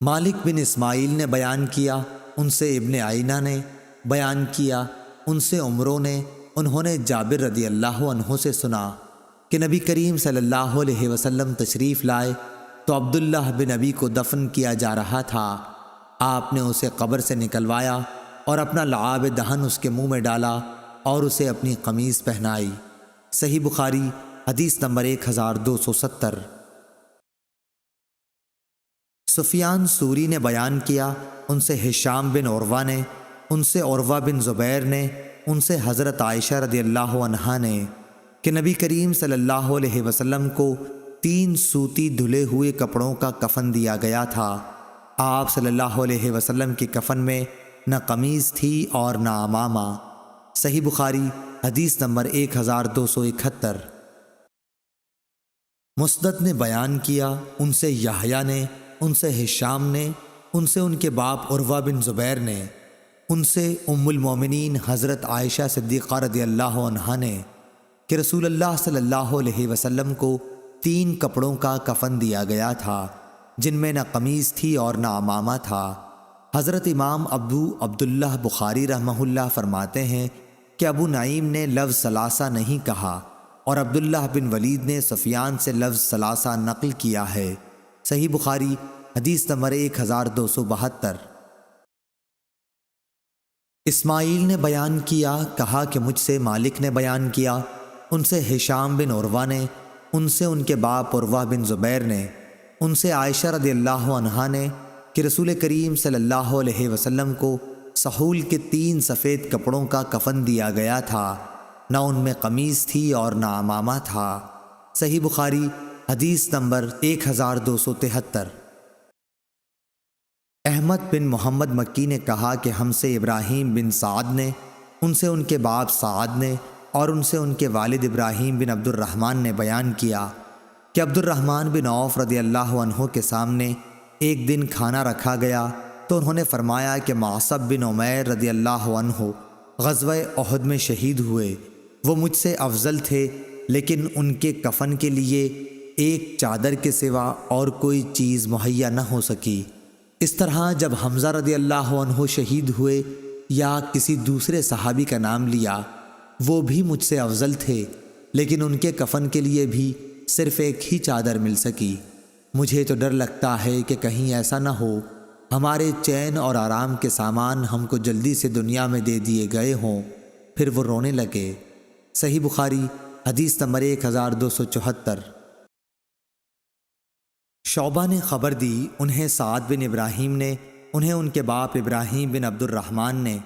مالک بن اسماعیل نے بیان کیا، ان سے ابن عینہ نے بیان کیا، ان سے عمرو نے، انہوں نے جابر رضی اللہ عنہ سے سنا کہ نبی کریم صلی اللہ علیہ وسلم تشریف لائے تو عبداللہ بن ابی کو دفن کیا جا رہا تھا۔ آپ نے اسے قبر سے نکلوایا اور اپنا لعاب دہن اس کے منہ میں ڈالا اور اسے اپنی قمیص پہنائی۔ صحیح بخاری حدیث نمبر 1270۔ سفیان سوری نے بیان کیا، ان سے ہشام بن عروہ نے، ان سے عروہ بن زبیر نے، ان سے حضرت عائشہ رضی اللہ عنہا نے کہ نبی کریم صلی اللہ علیہ وسلم کو 3 سوتی دھلے ہوئے کپڑوں کا کفن دیا گیا تھا۔ آپ صلی اللہ علیہ وسلم کی کفن میں نہ قمیض تھی اور نہ عمامہ۔ صحیح بخاری حدیث نمبر 1271۔ مسدد نے بیان کیا، ان سے یحییٰ نے، ان سے ہشام نے، ان سے ان کے باپ عروہ بن زبیر نے، ان سے ام المومنین حضرت عائشہ صدیقہ رضی اللہ عنہا نے کہ رسول اللہ صلی اللہ علیہ وسلم کو 3 کپڑوں کا کفن دیا گیا تھا، جن میں نہ قمیض تھی اور نہ عمامہ تھا۔ حضرت امام ابو عبداللہ بخاری رحمہ اللہ فرماتے ہیں کہ ابو نعیم نے لفظ ثلاثہ نہیں کہا اور عبداللہ بن ولید نے سفیان سے لفظ ثلاثہ نقل کیا ہے۔ صحیح بخاری حدیث نمبر 1272۔ اسماعیل نے بیان کیا، کہا کہ مجھ سے مالک نے بیان کیا، ان سے ہشام بن عروہ نے، ان سے ان کے باپ عروہ بن زبیر نے، ان سے عائشہ رضی اللہ عنہا نے کہ رسول کریم صلی اللہ علیہ وسلم کو سحول کے 3 سفید کپڑوں کا کفن دیا گیا تھا، نہ ان میں قمیض تھی اور نہ عمامہ تھا۔ صحیح بخاری حدیث نمبر 1273۔ احمد بن محمد مکی نے کہا کہ ہم سے ابراہیم بن سعد نے، ان سے ان کے باپ سعد نے اور ان سے ان کے والد ابراہیم بن عبد الرحمن نے بیان کیا کہ عبد الرحمن بن عوف رضی اللہ عنہ کے سامنے ایک دن کھانا رکھا گیا تو انہوں نے فرمایا کہ معصب بن عمیر رضی اللہ عنہ غزوہ احد میں شہید ہوئے، وہ مجھ سے افضل تھے، لیکن ان کے کفن کے لیے ایک چادر کے سوا اور کوئی چیز مہیا نہ ہو سکی۔ اس طرح جب حمزہ رضی اللہ عنہ شہید ہوئے یا کسی دوسرے صحابی کا نام لیا، وہ بھی مجھ سے افضل تھے، لیکن ان کے کفن کے لیے بھی صرف ایک ہی چادر مل سکی۔ مجھے تو ڈر لگتا ہے کہ کہیں ایسا نہ ہو ہمارے چین اور آرام کے سامان ہم کو جلدی سے دنیا میں دے دیے گئے ہوں۔ پھر وہ رونے لگے۔ صحیح بخاری حدیث نمبر 1274۔ شعبہ نے خبر دی، انہیں سعد بن ابراہیم نے، انہیں ان کے باپ ابراہیم بن عبد الرحمن نے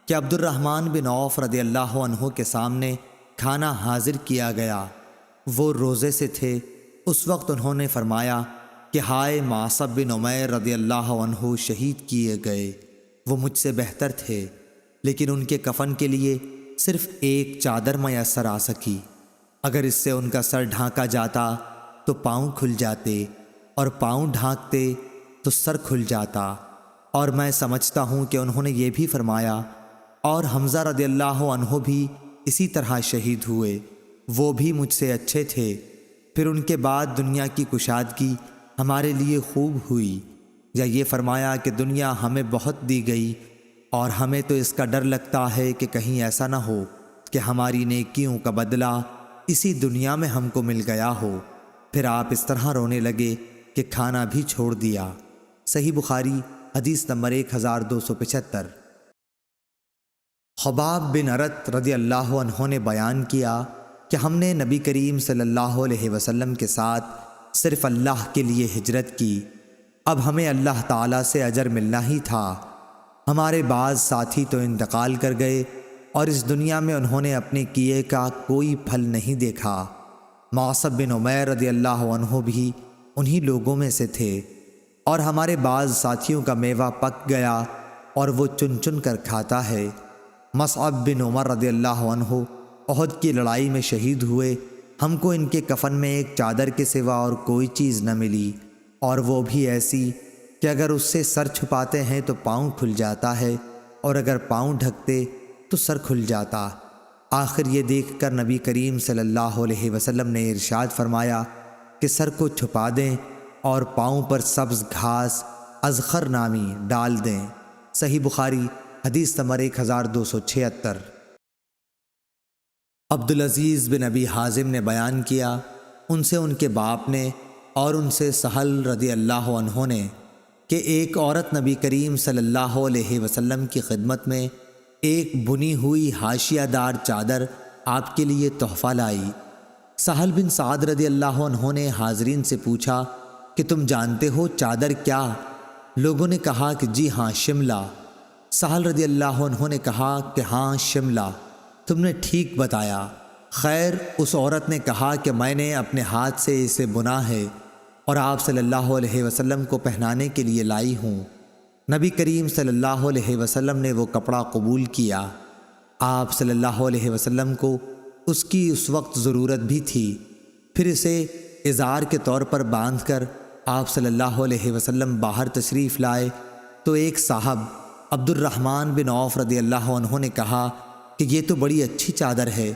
کہ عبد الرحمن بن عوف رضی اللہ عنہ کے سامنے کھانا حاضر کیا گیا، وہ روزے سے تھے۔ اس وقت انہوں نے فرمایا کہ ہائے معصب بن عمیر رضی اللہ عنہ شہید کیے گئے، وہ مجھ سے بہتر تھے، لیکن ان کے کفن کے لیے صرف ایک چادر میسر آ سکی۔ اگر اس سے ان کا سر ڈھانکا جاتا تو پاؤں کھل جاتے، اور پاؤں ڈھانکتے تو سر کھل جاتا۔ اور میں سمجھتا ہوں کہ انہوں نے یہ بھی فرمایا اور حمزہ رضی اللہ عنہ بھی اسی طرح شہید ہوئے، وہ بھی مجھ سے اچھے تھے۔ پھر ان کے بعد دنیا کی کشادگی ہمارے لیے خوب ہوئی، یا یہ فرمایا کہ دنیا ہمیں بہت دی گئی اور ہمیں تو اس کا ڈر لگتا ہے کہ کہیں ایسا نہ ہو کہ ہماری نیکیوں کا بدلہ اسی دنیا میں ہم کو مل گیا ہو۔ پھر آپ اس طرح رونے لگے کہ کھانا بھی چھوڑ دیا۔ صحیح بخاری حدیث نمبر 1275۔ خباب بن ارت رضی اللہ عنہ نے بیان کیا کہ ہم نے نبی کریم صلی اللہ علیہ وسلم کے ساتھ صرف اللہ کے لیے ہجرت کی، اب ہمیں اللہ تعالیٰ سے اجر ملنا ہی تھا۔ ہمارے بعض ساتھی تو انتقال کر گئے اور اس دنیا میں انہوں نے اپنے کیے کا کوئی پھل نہیں دیکھا۔ معصب بن عمیر رضی اللہ عنہ بھی انہی لوگوں میں سے تھے، اور ہمارے بعض ساتھیوں کا میوہ پک گیا اور وہ چن چن کر کھاتا ہے۔ مصعب بن عمر رضی اللہ عنہ احد کی لڑائی میں شہید ہوئے، ہم کو ان کے کفن میں ایک چادر کے سوا اور کوئی چیز نہ ملی، اور وہ بھی ایسی کہ اگر اس سے سر چھپاتے ہیں تو پاؤں کھل جاتا ہے، اور اگر پاؤں ڈھکتے تو سر کھل جاتا۔ آخر یہ دیکھ کر نبی کریم صلی اللہ علیہ وسلم نے ارشاد فرمایا کہ سر کو چھپا دیں اور پاؤں پر سبز گھاس ازخر نامی ڈال دیں۔ صحیح بخاری حدیث نمبر 1276۔ عبدالعزیز بن ابی حازم نے بیان کیا، ان سے ان کے باپ نے اور ان سے سہل رضی اللہ عنہ نے کہ ایک عورت نبی کریم صلی اللہ علیہ وسلم کی خدمت میں ایک بنی ہوئی حاشیہ دار چادر آپ کے لیے تحفہ لائی۔ سہل بن سعد رضی اللہ عنہ نے حاضرین سے پوچھا کہ تم جانتے ہو چادر کیا؟ لوگوں نے کہا کہ جی ہاں، شملہ۔ سہل رضی اللہ عنہ نے کہا کہ ہاں شملہ، تم نے ٹھیک بتایا۔ خیر، اس عورت نے کہا کہ میں نے اپنے ہاتھ سے اسے بنا ہے اور آپ صلی اللہ علیہ وسلم کو پہنانے کے لیے لائی ہوں۔ نبی کریم صلی اللہ علیہ وسلم نے وہ کپڑا قبول کیا۔ آپ صلی اللہ علیہ وسلم کو اس کی اس وقت ضرورت بھی تھی، پھر اسے ازار کے طور پر باندھ کر آپ صلی اللہ علیہ وسلم باہر تشریف لائے تو ایک صاحب عبد الرحمن بن عوف رضی اللہ عنہ نے کہا کہ یہ تو بڑی اچھی چادر ہے،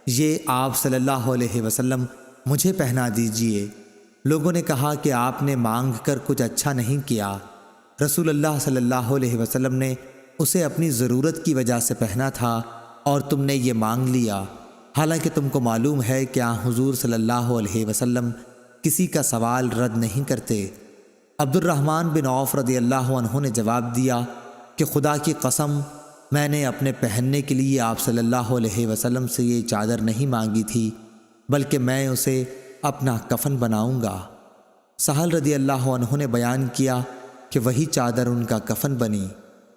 یہ آپ صلی اللہ علیہ وسلم مجھے پہنا دیجئے۔ لوگوں نے کہا کہ آپ نے مانگ کر کچھ اچھا نہیں کیا، رسول اللہ صلی اللہ علیہ وسلم نے اسے اپنی ضرورت کی وجہ سے پہنا تھا اور تم نے یہ مانگ لیا، حالانکہ تم کو معلوم ہے کہ حضور صلی اللہ علیہ وسلم کسی کا سوال رد نہیں کرتے۔ عبد الرحمن بن عوف رضی اللہ عنہ نے جواب دیا کہ خدا کی قسم، میں نے اپنے پہننے کے لیے آپ صلی اللہ علیہ وسلم سے یہ چادر نہیں مانگی تھی، بلکہ میں اسے اپنا کفن بناؤں گا۔ سہل رضی اللہ عنہ نے بیان کیا کہ وہی چادر ان کا کفن بنی۔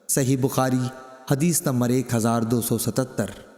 صحیح بخاری حدیث نمبر 1277۔